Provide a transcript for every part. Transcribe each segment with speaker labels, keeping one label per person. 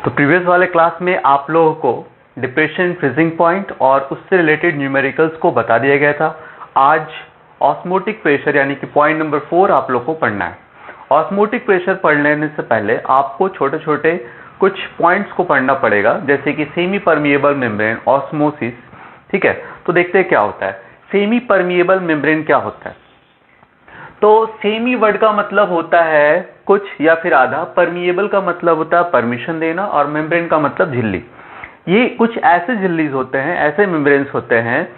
Speaker 1: तो प्रीवियस वाले क्लास में आप लोगों को डिप्रेशन फ्रीजिंग पॉइंट और उससे रिलेटेड न्यूमेरिकल्स को बता दिया गया था। आज ऑस्मोटिक प्रेशर यानी कि पॉइंट नंबर 4 आप लोग को पढ़ना है। ऑस्मोटिक प्रेशर पढ़ लेने से पहले आपको छोटे छोटे कुछ पॉइंट्स को पढ़ना पड़ेगा, जैसे कि सेमी परमिएबल मेम्ब्रेन, ऑस्मोसिस। ठीक है, तो देखते हैं क्या होता है। सेमी परमिएबल मेम्ब्रेन क्या होता है? तो सेमी वर्ड का मतलब होता है कुछ या फिर आधा, परमिएबल का मतलब होता है परमिशन देना, और मेम्ब्रेन का मतलब झिल्ली। ये कुछ ऐसे झिल्लीज होते हैं, ऐसे मेम्ब्रेन्स होते हैं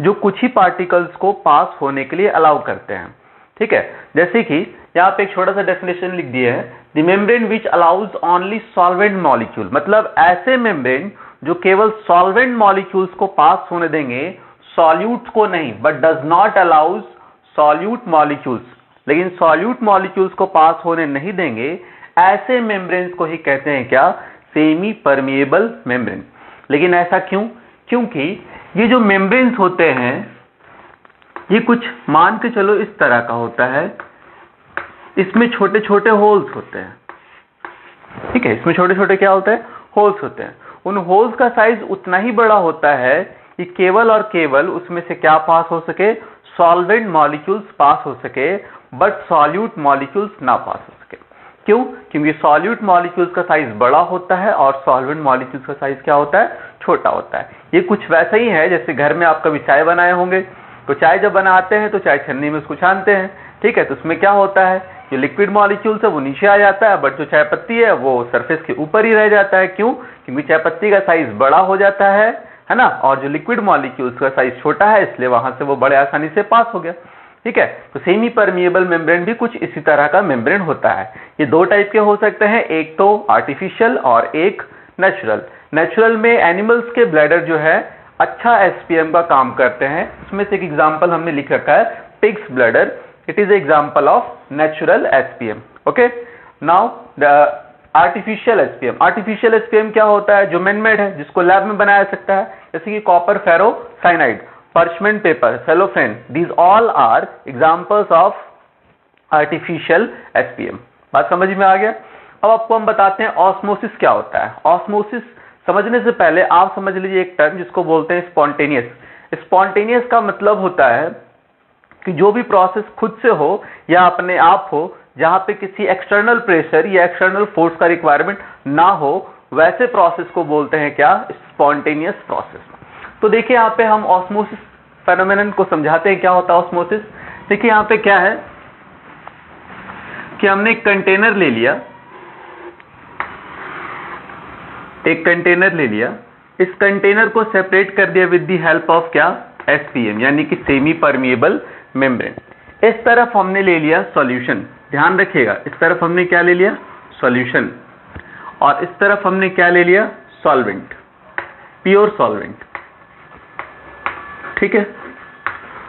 Speaker 1: जो कुछ ही पार्टिकल्स को पास होने के लिए अलाउ करते हैं। ठीक है, जैसे कि यहाँ पे एक छोटा सा डेफिनेशन लिख दिया है, the membrane which allows only solvent molecule, मतलब ऐसे मेम्ब्रेन जो केवल सॉल्वेंट मॉलिक्यूल्स को पास होने देंगे, सॉल्यूट्स को नहीं, but does not allows solute molecules, लेकिन सॉल्यूट मॉलिक्यूल्स को पास होने नहीं देंगे, ऐसे मेम्ब्रेन्स को ही कहते हैं क्या? Semi permeable membrane. लेकिन ऐसा क्यों? क्योंकि ये जो मेम्ब्रेन्स होते हैं ये कुछ मान के चलो इस तरह का होता है, इसमें छोटे छोटे होल्स होते हैं। ठीक है, इसमें छोटे छोटे क्या होते हैं? होल्स होते हैं। उन होल्स का साइज उतना ही बड़ा होता है कि केवल और केवल उसमें से क्या पास हो सके? सॉल्वेंट मॉलिक्यूल्स पास हो सके, बट सॉल्यूट मॉलिक्यूल्स ना पास हो सके। क्यों? क्योंकि सॉल्यूट मॉलिक्यूल्स का साइज बड़ा होता है और सॉल्वेंट मॉलिक्यूल्स का साइज क्या होता है? छोटा होता है। ये कुछ वैसा ही है जैसे घर में आप कभी चाय बनाए होंगे, तो चाय जब बनाते हैं तो चाय छन्नी में उसको छानते हैं। ठीक है, तो उसमें क्या होता है? जो लिक्विड मॉलिक्यूल्स है वो नीचे आ जाता है, बट जो चाय पत्ती है वो सरफेस के ऊपर ही रह जाता है। क्यों? क्योंकि चाय पत्ती का साइज बड़ा हो जाता है ना, और जो लिक्विड मॉलिक्यूल्स का साइज छोटा है, इसलिए वहां से वो बड़े आसानी से पास हो गया। ठीक है, तो सेमी परमिएबल मेम्ब्रेन भी कुछ इसी तरह का मेम्ब्रेन होता है। ये दो टाइप के हो सकते हैं, एक तो आर्टिफिशियल और एक नेचुरल। नेचुरल में एनिमल्स के ब्लैडर जो है अच्छा एसपीएम का काम करते हैं। इसमें से एक एग्जांपल हमने लिख रखा है, pigs bladder. It is example of natural SPM. Okay, now the artificial SPM. Artificial SPM क्या होता है? जो मैनमेड है, जिसको लैब में बनाया जा सकता है, जैसे कि copper ferro cyanide, parchment paper, cellophane, these all are examples of artificial SPM। बात समझ में आ गया? अब आपको हम बताते हैं ऑस्मोसिस क्या होता है। ऑस्मोसिस समझने से पहले आप समझ लीजिए एक टर्म जिसको बोलते हैं स्पॉन्टेनियस। स्पॉन्टेनियस का मतलब होता है कि जो भी प्रोसेस खुद से हो या अपने आप हो, जहां पे किसी एक्सटर्नल प्रेशर या एक्सटर्नल फोर्स का रिक्वायरमेंट ना हो, वैसे प्रोसेस को बोलते हैं क्या? Spontaneous process. तो देखिए यहाँ पे हम ऑस्मोसिस फेनोमेनन को समझाते हैं। क्या होता है ऑस्मोसिस? देखिए यहाँ पे क्या है कि हमने एक कंटेनर ले लिया, इस कंटेनर को सेपरेट कर दिया विद द हेल्प ऑफ क्या? एसपीएम, यानी कि सेमी परमिएबल मेम्ब्रेन। इस तरफ हमने ले लिया सॉल्यूशन, ध्यान रखिएगा, इस तरफ हमने क्या ले लिया? सॉल्यूशन, और इस तरफ हमने क्या ले लिया? Solvent, pure solvent. ठीक है,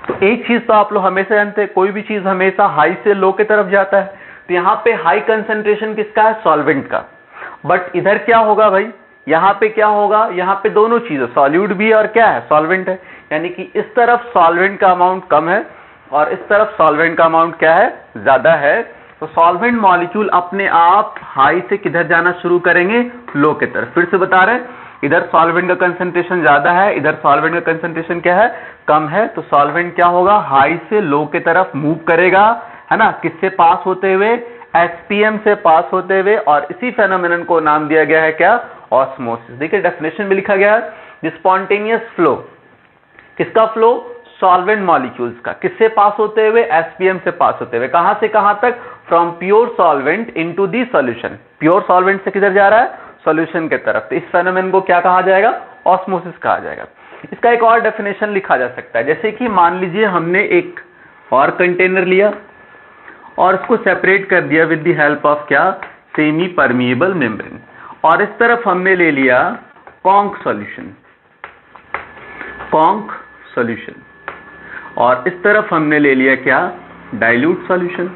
Speaker 1: तो एक चीज तो आप लोग हमेशा जानते हैं, कोई भी चीज हमेशा हाई से लो की तरफ जाता है। तो यहाँ पे हाई कंसंट्रेशन किसका है? सॉल्वेंट का। बट इधर क्या होगा भाई? यहाँ पे क्या होगा? यहाँ पे दोनों चीजें, सॉल्यूट भी और क्या है? सॉल्वेंट है। यानी कि इस तरफ सॉल्वेंट का अमाउंट कम है और इस तरफ सॉल्वेंट का अमाउंट क्या है? ज्यादा है। तो सॉल्वेंट मॉलिक्यूल अपने आप हाई से किधर जाना शुरू करेंगे? लो की तरफ। फिर से बता रहे हैं, इधर सॉल्वेंट का कंसंट्रेशन ज्यादा है, इधर सॉल्वेंट का कंसंट्रेशन क्या है? कम है। तो सॉल्वेंट क्या होगा? हाई से लो की तरफ मूव करेगा, है ना। किससे पास होते हुए? एसपीएम से पास होते हुए। और इसी फेनोमेनन को नाम दिया गया है क्या? ऑस्मोसिस। देखिए डेफिनेशन में लिखा गया है, स्पॉन्टेनियस फ्लो। किसका फ्लो? सॉल्वेंट मॉलिक्यूल्स का। किससे पास होते हुए? एसपीएम से पास होते हुए। कहां से कहां तक? From pure solvent into the solution. Pure solvent से किधर जा रहा है? सॉल्यूशन के तरफ। तो इस फेनोमेनन को क्या कहा जाएगा? ऑस्मोसिस कहा जाएगा। इसका एक और डेफिनेशन लिखा जा सकता है, जैसे कि मान लीजिए हमने एक और कंटेनर लिया और उसको सेपरेट कर दिया विद द हेल्प ऑफ क्या? Semi permeable membrane. और इस तरफ हमने ले लिया कॉन्क सॉल्यूशन, और इस तरफ हमने ले लिया क्या? Dilute solution.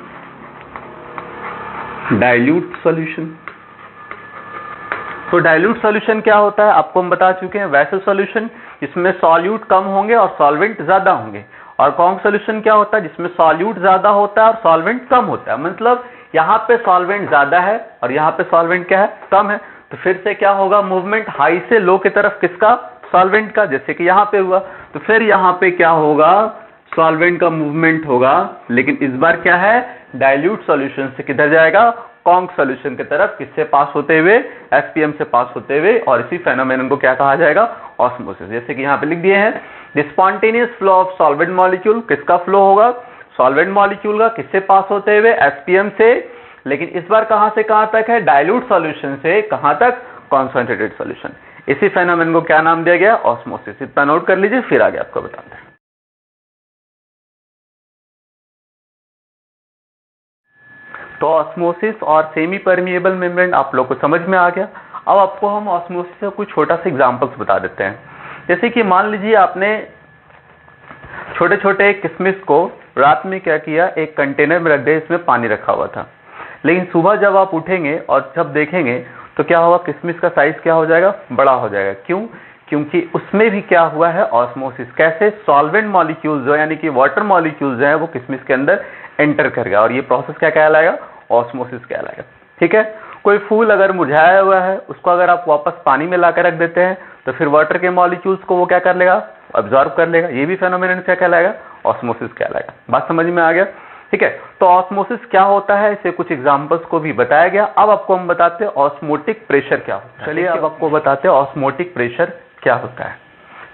Speaker 1: तो डाइल्यूट सॉल्यूशन क्या होता है? आपको हम बता चुके हैं, वैसे सॉल्यूशन जिसमें सॉल्यूट कम होंगे और सॉल्वेंट ज्यादा होंगे। और कॉन्क सॉल्यूशन क्या होता है? जिसमें सॉल्यूट ज्यादा होता है और सॉल्वेंट कम होता है। मतलब यहाँ पे सॉल्वेंट ज्यादा है और यहाँ पे सॉल्वेंट क्या है? कम है। तो फिर से क्या होगा, मूवमेंट हाई से लो की तरफ, किसका, सॉल्वेंट का, जैसे कि यहाँ पे हुआ। तो फिर यहाँ पे क्या होगा, सॉल्वेंट का मूवमेंट होगा, लेकिन इस बार क्या है, डाइल्यूट सॉल्यूशन से किधर जाएगा, कॉन्क सॉल्यूशन की तरफ, किससे पास होते हुए, एसपीएम से पास होते हुए। और इसी फेनोमेनन को क्या कहा जाएगा, ऑस्मोसिस। जैसे कि यहाँ पे लिख दिए हैं, the spontaneous flow of solvent molecule, किसका फ्लो होगा, सॉल्वेंट मॉलिक्यूल का, किससे पास होते हुए, एसपीएम से, लेकिन इस बार कहां से कहां तक है, डाइल्यूट सॉल्यूशन से कहां तक, कॉन्सेंट्रेटेड सॉल्यूशन। इसी फेनोमेनन को क्या नाम दिया गया, ऑस्मोसिस। इतना नोट कर लीजिए, फिर आगे आपको बताते हैं। तो ऑस्मोसिस और सेमी परमिएबल मेम्ब्रेन आप लोग को समझ में आ गया। अब आपको हम ऑस्मोसिस का कुछ छोटा सा एग्जांपल्स बता देते हैं। जैसे कि मान लीजिए आपने छोटे छोटे किशमिश को रात में क्या किया, एक कंटेनर में रख दिया, इसमें पानी रखा हुआ था, लेकिन सुबह जब आप उठेंगे और जब देखेंगे तो क्या होगा, किशमिश का साइज क्या हो जाएगा, बड़ा हो जाएगा। क्यों, क्योंकि उसमें भी क्या हुआ है, ऑस्मोसिस। कैसे, सॉल्वेंट मॉलिक्यूल्स जो यानी कि वाटर मॉलिक्यूल्स हैं वो किशमिश के अंदर एंटर कर गया, और ये प्रोसेस क्या कहलाएगा, ऑस्मोसिस कहलाएगा। ठीक है, कोई फूल अगर मुरझाया हुआ है, उसको अगर आप वापस पानी में लाकर रख देते हैं तो फिर वाटर के मॉलिक्यूल्स को वो क्या कर लेगा, अब्सॉर्ब कर लेगा। ये भी फेनोमेनन क्या कहलाएगा, ऑस्मोसिस कहलाएगा। बात समझ में आ गया। ठीक है, तो ऑस्मोसिस क्या होता है, इसे कुछ एग्जांपल्स को भी बताया गया। अब आपको हम बताते हैं ऑस्मोटिक प्रेशर क्या होता है। चलिए अब आपको बताते हैं ऑस्मोटिक प्रेशर क्या होता है।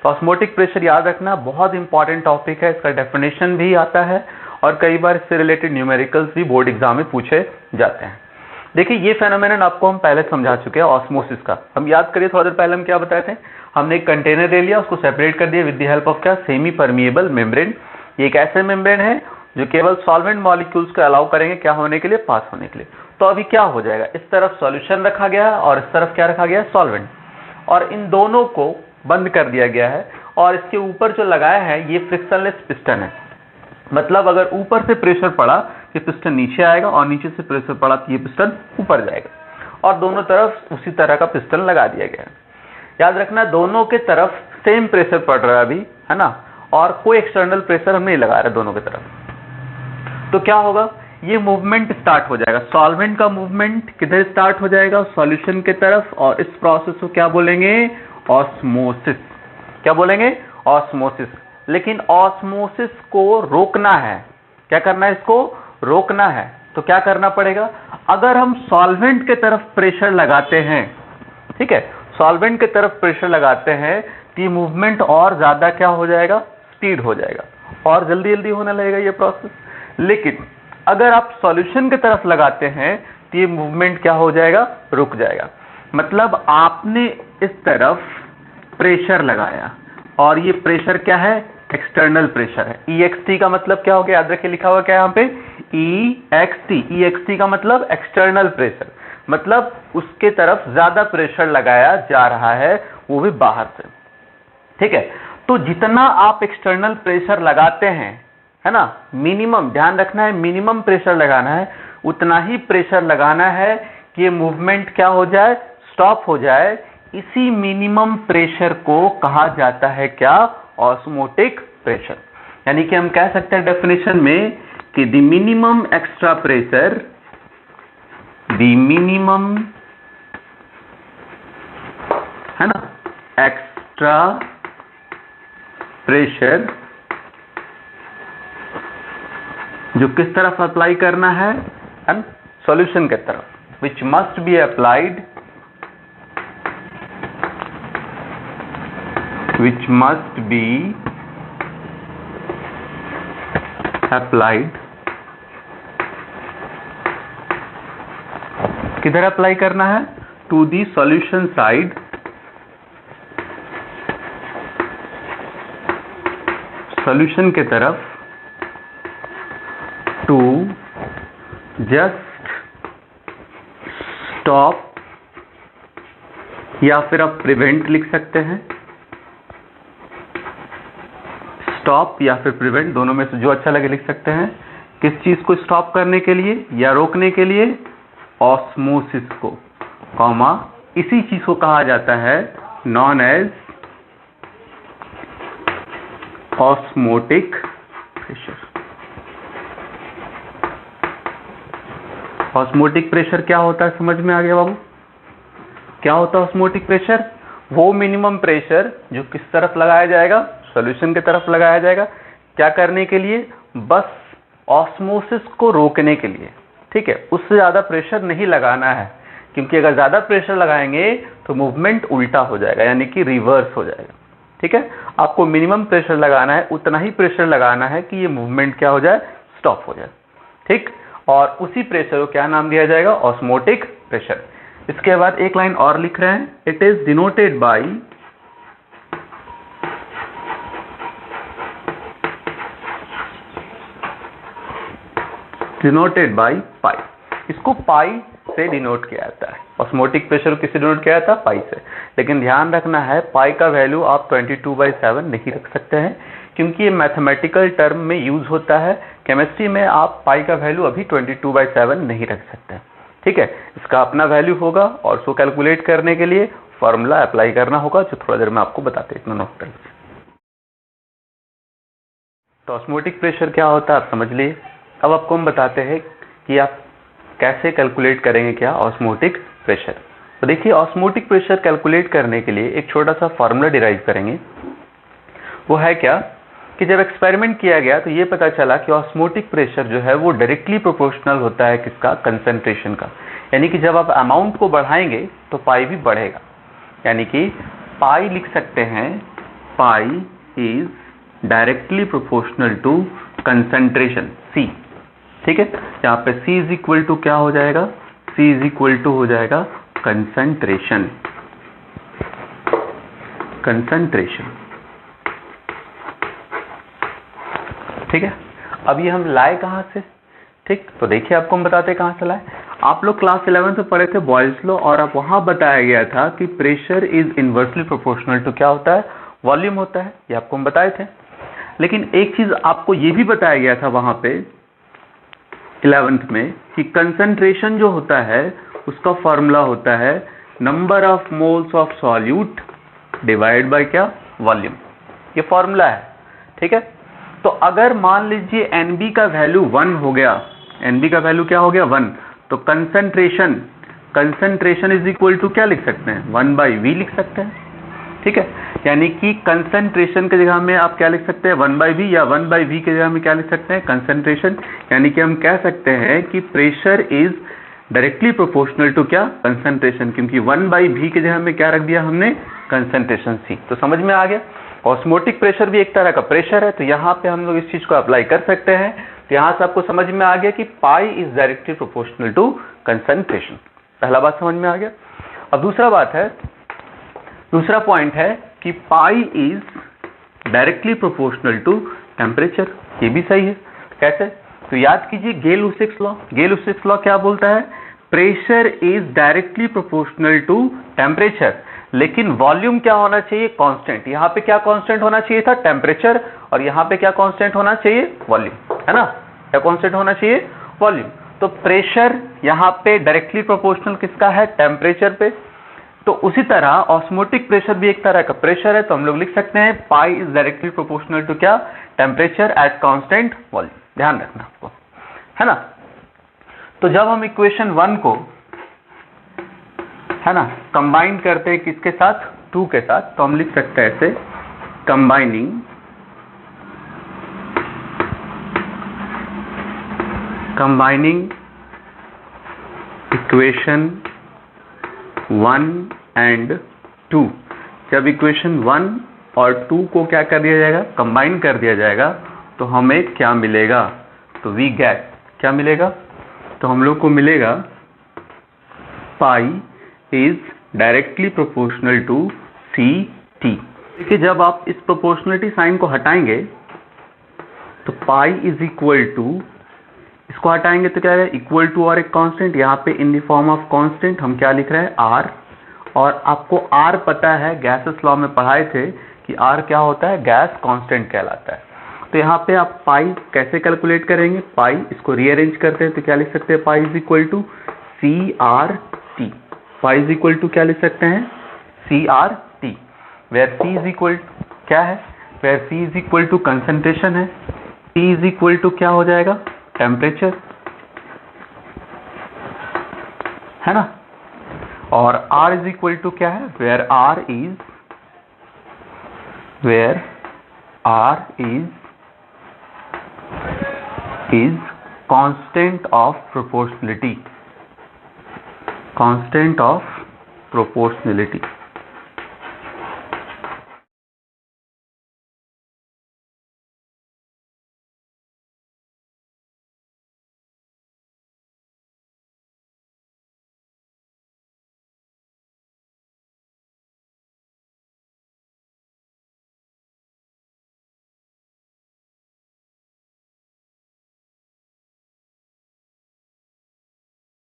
Speaker 1: तो ऑस्मोटिक प्रेशर याद रखना बहुत इंपॉर्टेंट टॉपिक है, इसका डेफिनेशन भी आता है और कई बार इससे रिलेटेड न्यूमेरिकल्स भी बोर्ड एग्जाम में पूछे जाते हैं। देखिए ये फेनोमेनन आपको हम पहले समझा चुके हैं ऑस्मोसिस का। हम याद करिए थोड़ा देर पहले हम क्या बताए थे, हमने एक कंटेनर ले लिया, उसको सेपरेट कर दिया विद द हेल्प ऑफ क्या, सेमी परमिएबल मेम्ब्रेन। ये एक ऐसे मेम्ब्रेन है जो केवल सॉल्वेंट मॉलिक्यूल्स को अलाउ करेंगे क्या होने के लिए, पास होने के लिए। तो अभी क्या हो जाएगा, इस तरफ सॉल्यूशन रखा गया और इस तरफ क्या रखा गया, सॉल्वेंट, और इन दोनों को बंद कर दिया गया है। और इसके ऊपर जो लगाया है ये फ्रिक्शनलेस पिस्टन है, मतलब अगर ऊपर से प्रेशर पड़ा ये पिस्टन नीचे आएगा और नीचे से प्रेशर पड़ा तो ये पिस्टन ऊपर जाएगा, और दोनों तरफ उसी तरह का पिस्टन लगा दिया गया है। याद रखना दोनों के तरफ सेम प्रेशर पड़ रहा है अभी, है ना, और कोई एक्सटर्नल प्रेशर हम नहीं लगा रहे दोनों की तरफ। तो क्या होगा, ये मूवमेंट स्टार्ट हो जाएगा, सॉल्वेंट का मूवमेंट किधर स्टार्ट हो जाएगा, सॉल्यूशन की तरफ, और इस प्रोसेस को क्या बोलेंगे, ऑस्मोसिस। क्या बोलेंगे, ऑस्मोसिस। लेकिन ऑस्मोसिस को रोकना है, क्या करना है, इसको रोकना है। तो क्या करना पड़ेगा, अगर हम सॉल्वेंट की तरफ प्रेशर लगाते हैं, ठीक है, सॉल्वेंट की तरफ प्रेशर लगाते हैं तो ये मूवमेंट और ज्यादा क्या हो जाएगा, स्पीड हो जाएगा और जल्दी जल्दी होने लगेगा ये प्रोसेस। लेकिन अगर आप सॉल्यूशन की तरफ लगाते हैं तो ये मूवमेंट क्या हो जाएगा, रुक जाएगा। मतलब आपने इस तरफ प्रेशर लगाया और ये प्रेशर क्या है, एक्सटर्नल प्रेशर है। EXT का मतलब क्या हो गया, याद रखिए लिखा हुआ क्या है यहाँ पे, EXT का मतलब एक्सटर्नल प्रेशर, मतलब उसके तरफ ज्यादा प्रेशर लगाया जा रहा है, वो भी बाहर से। ठीक है, तो जितना आप एक्सटर्नल प्रेशर लगाते हैं, है ना, मिनिमम ध्यान रखना है, मिनिमम प्रेशर लगाना है, उतना ही प्रेशर लगाना है कि ये मूवमेंट क्या हो जाए, स्टॉप हो जाए। इसी मिनिमम प्रेशर को कहा जाता है क्या, ऑस्मोटिक प्रेशर। यानी कि हम कह सकते हैं डेफिनेशन में कि the minimum extra pressure, the minimum, है ना, एक्स्ट्रा प्रेशर जो किस तरफ अप्लाई करना है, सॉल्यूशन की तरफ, which must be applied, which must be applied, किधर अप्लाई करना है, to the solution side, solution के तरफ, टू जस्ट स्टॉप, या फिर आप प्रिवेंट लिख सकते हैं, स्टॉप या फिर प्रिवेंट, दोनों में से जो अच्छा लगे लिख सकते हैं। किस चीज को स्टॉप करने के लिए या रोकने के लिए, ऑस्मोसिस को, कॉमा, इसी चीज को कहा जाता है known as osmotic pressure. Osmotic pressure क्या होता है, समझ में आ गया बाबू। क्या होता है ऑस्मोटिक प्रेशर? वो मिनिमम प्रेशर जो किस तरफ लगाया जाएगा? सॉल्यूशन की तरफ लगाया जाएगा। क्या करने के लिए? बस ऑस्मोसिस को रोकने के लिए, ठीक है। उससे ज्यादा प्रेशर नहीं लगाना है, क्योंकि अगर ज्यादा प्रेशर लगाएंगे तो मूवमेंट उल्टा हो जाएगा, यानी कि रिवर्स हो जाएगा, ठीक है। आपको मिनिमम प्रेशर लगाना है, उतना ही प्रेशर लगाना है कि ये मूवमेंट क्या हो जाए? स्टॉप हो जाए, ठीक। और उसी प्रेशर को क्या नाम दिया जाएगा? Osmotic pressure. इसके बाद एक लाइन और लिख रहे हैं, it is denoted by pi. इसको पाई से डिनोट किया जाता है। ऑस्मोटिक प्रेशर किससे डिनोट किया जाता है? पाई से। लेकिन ध्यान रखना है, पाई का वैल्यू आप 22/7 नहीं रख सकते हैं, क्योंकि ये मैथमेटिकल टर्म में यूज होता है। केमिस्ट्री में आप पाई का वैल्यू अभी 22/7 नहीं रख सकते, ठीक है। इसका अपना वैल्यू होगा और उसको कैलकुलेट करने के लिए फॉर्मूला अप्लाई करना होगा, जो थोड़ा देर में आपको बताते हैं। इतना नोट कर लीजिए। तो ऑस्मोटिक प्रेशर क्या होता है आप समझ लिए। अब आपको हम बताते हैं कि आप कैसे कैलकुलेट करेंगे क्या? Osmotic pressure. तो देखिए, ऑस्मोटिक प्रेशर कैलकुलेट करने के लिए एक छोटा सा फॉर्मूला डिराइव करेंगे। वो है क्या कि जब एक्सपेरिमेंट किया गया तो ये पता चला कि ऑस्मोटिक प्रेशर जो है वो डायरेक्टली प्रोपोर्शनल होता है किसका? कंसंट्रेशन का। यानी कि जब आप अमाउंट को बढ़ाएंगे तो पाई भी बढ़ेगा, यानी कि पाई लिख सकते हैं, pi is directly proportional to concentration C, ठीक है। यहाँ पे C इज इक्वल टू क्या हो जाएगा? C इज इक्वल टू हो जाएगा कंसंट्रेशन, ठीक है। अब ये हम लाए कहां से? ठीक, तो देखिए आपको हम बताते हैं कहां से लाए। आप लोग क्लास 11 में पढ़े थे बॉयल्स लॉ, और अब वहां बताया गया था कि pressure is inversely proportional to क्या होता है? वॉल्यूम होता है। ये आपको हम बताए थे। लेकिन एक चीज आपको ये भी बताया गया था वहां पे 11th में कि कंसंट्रेशन जो होता है उसका फॉर्मूला होता है number of moles of solute divide by क्या? वॉल्यूम। ये फॉर्मूला है, ठीक है। तो अगर मान लीजिए NB का वैल्यू 1 हो गया, NB का वैल्यू क्या हो गया? 1, तो कंसंट्रेशन इज इक्वल टू क्या लिख सकते हैं? 1/V लिख सकते हैं, ठीक है। यानी कि कंसंट्रेशन की जगह में आप क्या लिख सकते हैं? 1/V, या 1/V की जगह में क्या लिख सकते हैं? कंसंट्रेशन। यानी कि हम कह सकते हैं कि pressure is directly proportional to क्या? कंसंट्रेशन, क्योंकि 1/V की जगह में क्या रख दिया हमने? Concentration C। तो समझ में आ गया। ऑस्मोटिक प्रेशर भी एक तरह का प्रेशर है, तो यहाँ पे हम लोग इस चीज को अप्लाई कर सकते हैं। तो यहाँ से आपको समझ में आ गया कि pi is directly proportional to concentration. पहला बात समझ में आ गया। अब दूसरा पॉइंट है कि pi is directly proportional to temperature. ये भी सही है। कैसे? तो याद कीजिए गेल-लुसिक्स लॉ। गेल-लुसिक्स लॉ क्या बोलता है? Pressure is directly proportional to temperature, लेकिन वॉल्यूम क्या होना चाहिए? कांस्टेंट। यहाँ पे क्या कांस्टेंट होना चाहिए था? टेम्परेचर। और यहाँ पे क्या कांस्टेंट होना चाहिए? वॉल्यूम, है ना। क्या कांस्टेंट होना चाहिए? वॉल्यूम। तो प्रेशर यहाँ पे डायरेक्टली प्रोपोर्शनल किसका है? टेम्परेचर पे। तो उसी तरह ऑस्मोटिक प्रेशर भी एक तरह का प्रेशर है, तो हम लोग लिख सकते हैं pi is directly proportional to क्या? Temperature at constant volume. ध्यान रखना आपको, है ना। तो जब हम इक्वेशन 1 को, है ना, कंबाइन करते हैं किसके साथ? 2 के साथ, तो हम लिख सकते हैं ऐसे, कंबाइनिंग इक्वेशन 1 एंड 2। जब इक्वेशन 1 और 2 को क्या कर दिया जाएगा? कंबाइन कर दिया जाएगा, तो हमें क्या मिलेगा? तो वी गेट, क्या मिलेगा? तो हम लोग को मिलेगा pi is directly proportional to CT। देखिए, जब आप इस प्रोपोर्शनलिटी साइन को हटाएंगे तो पाई इज इक्वल टू, इसको हटाएंगे तो क्या है? इक्वल टू और एक कांस्टेंट, यहाँ पे in the form of constant हम क्या लिख रहे हैं? R। और आपको R पता है, गैसेस लॉ में पढ़ाए थे कि R क्या होता है? गैस कांस्टेंट कहलाता है। तो यहाँ पे आप पाई कैसे कैलकुलेट करेंगे? पाई, इसको रीअरेंज करते हैं तो क्या लिख सकते हैं? Pi is equal to CRT। Pi is equal to क्या लिख सकते हैं? CRT, where C is equal क्या है? Where C is equal to concentration है, T इज इक्वल टू क्या हो जाएगा? टेम्परेचर, है ना। और R इज इक्वल टू क्या है, where R is constant of proportionality, constant of proportionality.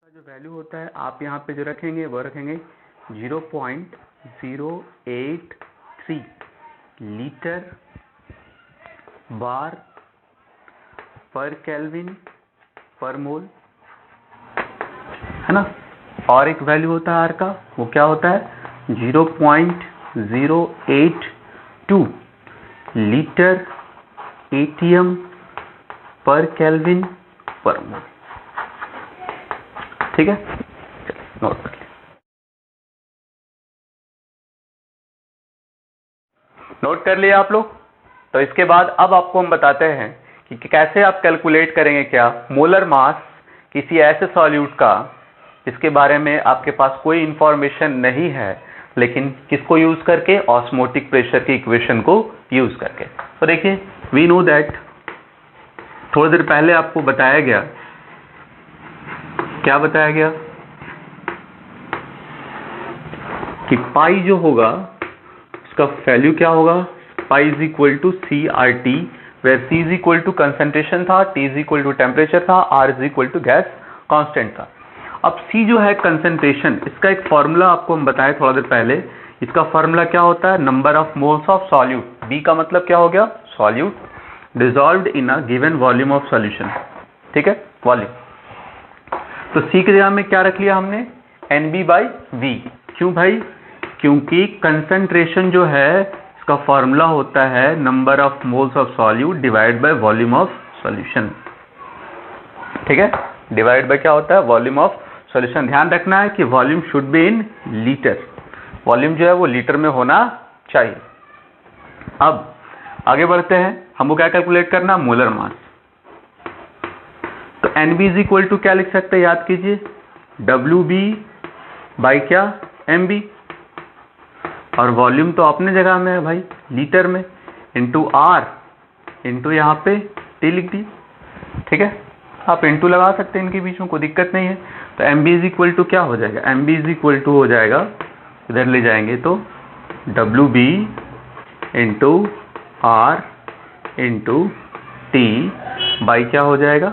Speaker 1: जो वैल्यू होता है आप यहाँ पे जो रखेंगे वो रखेंगे 0.083 लीटर बार पर केल्विन पर मोल, है ना। और एक वैल्यू होता है R का, वो क्या होता है 0.082 लीटर एटीएम पर केल्विन पर मोल। ठीक है, नोट कर लिया। नोट कर लिया आप लोग। तो इसके बाद अब आपको हम बताते हैं कि कैसे आप कैलकुलेट करेंगे क्या मोलर मास किसी ऐसे सॉल्यूट का जिसके बारे में आपके पास कोई इंफॉर्मेशन नहीं है, लेकिन किसको यूज करके, ऑस्मोटिक प्रेशर की इक्वेशन को यूज करके। तो देखिए, वी नो दैट, थोड़ी देर पहले आपको बताया गया, क्या बताया गया कि पाई जो होगा उसका वैल्यू क्या होगा, pi is equal to CRT, where C is equal to concentration था, T is equal to temperature था, R is equal to gas constant था। अब C जो है कंसंट्रेशन, इसका एक फॉर्मूला आपको हम बताए थोड़ा देर पहले। इसका फॉर्मूला क्या होता है, number of moles of solute. B का मतलब क्या हो गया, solute dissolved in a given volume of solution. ठीक है, वॉल्यूम। तो C की जगह में क्या रख लिया हमने, NB/V। क्यों भाई, क्योंकि कंसंट्रेशन जो है इसका फॉर्मूला होता है number of moles of solute divide by volume of solution. ठीक है, डिवाइड बाय क्या होता है, वॉल्यूम ऑफ सॉल्यूशन। ध्यान रखना है कि volume should be in litre, volume जो है वो लीटर में होना चाहिए। अब आगे बढ़ते हैं, हमको क्या कैलकुलेट करना, मोलर मास। तो NB इज इक्वल टू क्या लिख सकते हैं, याद कीजिए, WB बाई क्या, MB। और वॉल्यूम तो अपने जगह में है भाई, लीटर में, इंटू R इंटू यहाँ पे T लिख दी। ठीक है, आप इंटू लगा सकते हैं इनके बीच में, कोई दिक्कत नहीं है। तो MB इज इक्वल टू क्या हो जाएगा, MB इज इक्वल टू हो जाएगा, इधर ले जाएंगे तो WB into R into T by क्या हो जाएगा,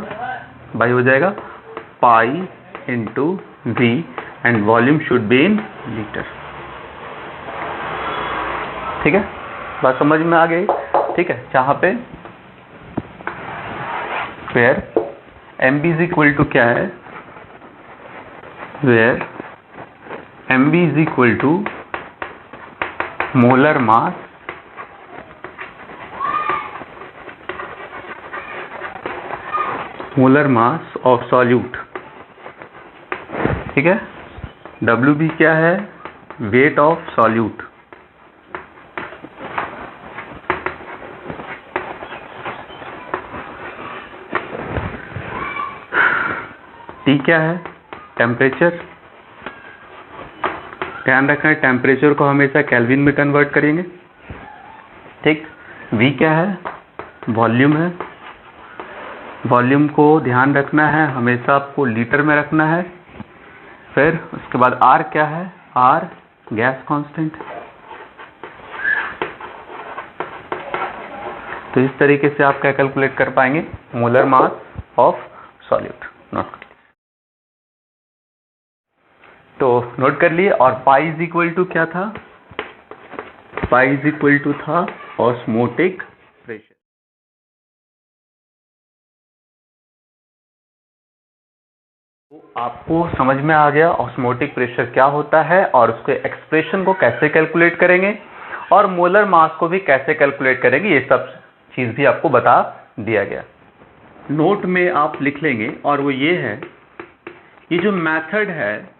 Speaker 1: बाई हो जाएगा pi into V, and volume should be in litre. ठीक है, बात समझ में आ गई। ठीक है, जहां पे where MB is equal to क्या है, where MB is equal to molar mass of solute. ठीक है, WB क्या है, वेट ऑफ सॉल्यूट। T क्या है, टेम्परेचर। ध्यान रखना है टेम्परेचर को हमेशा केल्विन में कन्वर्ट करेंगे। ठीक, V क्या है, वॉल्यूम है। वॉल्यूम को ध्यान रखना है हमेशा आपको लीटर में रखना है। फिर उसके बाद R क्या है, R गैस कांस्टेंट। तो इस तरीके से आप क्या कैलकुलेट कर पाएंगे, molar mass of solute. Note तो नोट कर लिए। और पाई इज इक्वल टू क्या था, पाई इज इक्वल टू था ऑस्मोटिक प्रेशर। तो आपको समझ में आ गया ऑस्मोटिक प्रेशर क्या होता है और उसके एक्सप्रेशन को कैसे कैलकुलेट करेंगे और मोलर मास को भी कैसे कैलकुलेट करेंगे, ये सब चीज भी आपको बता दिया गया। नोट में आप लिख लेंगे, और वो ये है, ये जो मेथड है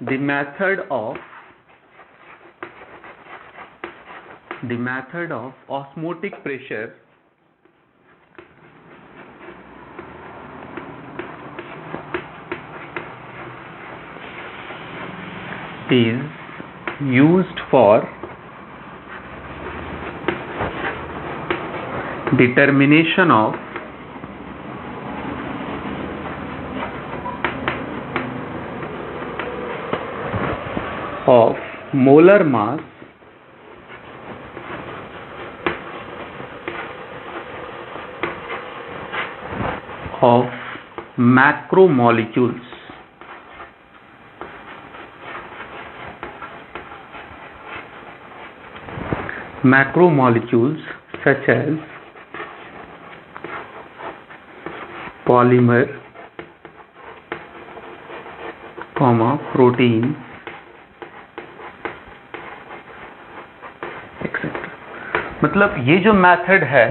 Speaker 1: the method of osmotic pressure is used for determination of molar mass of macromolecules such as polymer, proteins, etcetera. मतलब ये जो मेथड है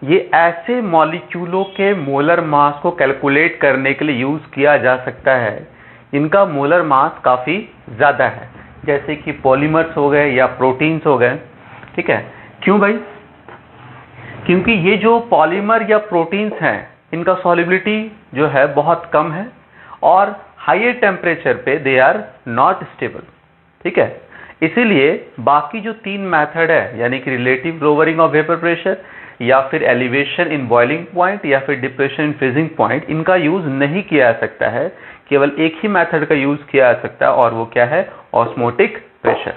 Speaker 1: ये ऐसे मॉलिक्यूलों के मोलर मास को कैलकुलेट करने के लिए यूज किया जा सकता है इनका मोलर मास काफी ज्यादा है, जैसे कि पॉलीमर्स हो गए या प्रोटीन्स हो गए। ठीक है, क्यों भाई? क्योंकि ये जो पॉलीमर या प्रोटीन्स हैं इनका सॉल्युबिलिटी जो है बहुत कम है और हायर टेम्परेचर पे दे आर नॉट स्टेबल। ठीक है, इसीलिए बाकी जो तीन मेथड है यानी कि relative lowering of vapour pressure या फिर एलिवेशन इन बॉइलिंग पॉइंट या फिर डिप्रेशन इन फ्रीजिंग पॉइंट, इनका यूज नहीं किया जा सकता है। केवल एक ही मेथड का यूज किया जा सकता है और वो क्या है? Osmotic pressure.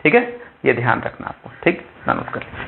Speaker 1: ठीक है, ये ध्यान रखना आपको। ठीक, नोट कर लीजिए।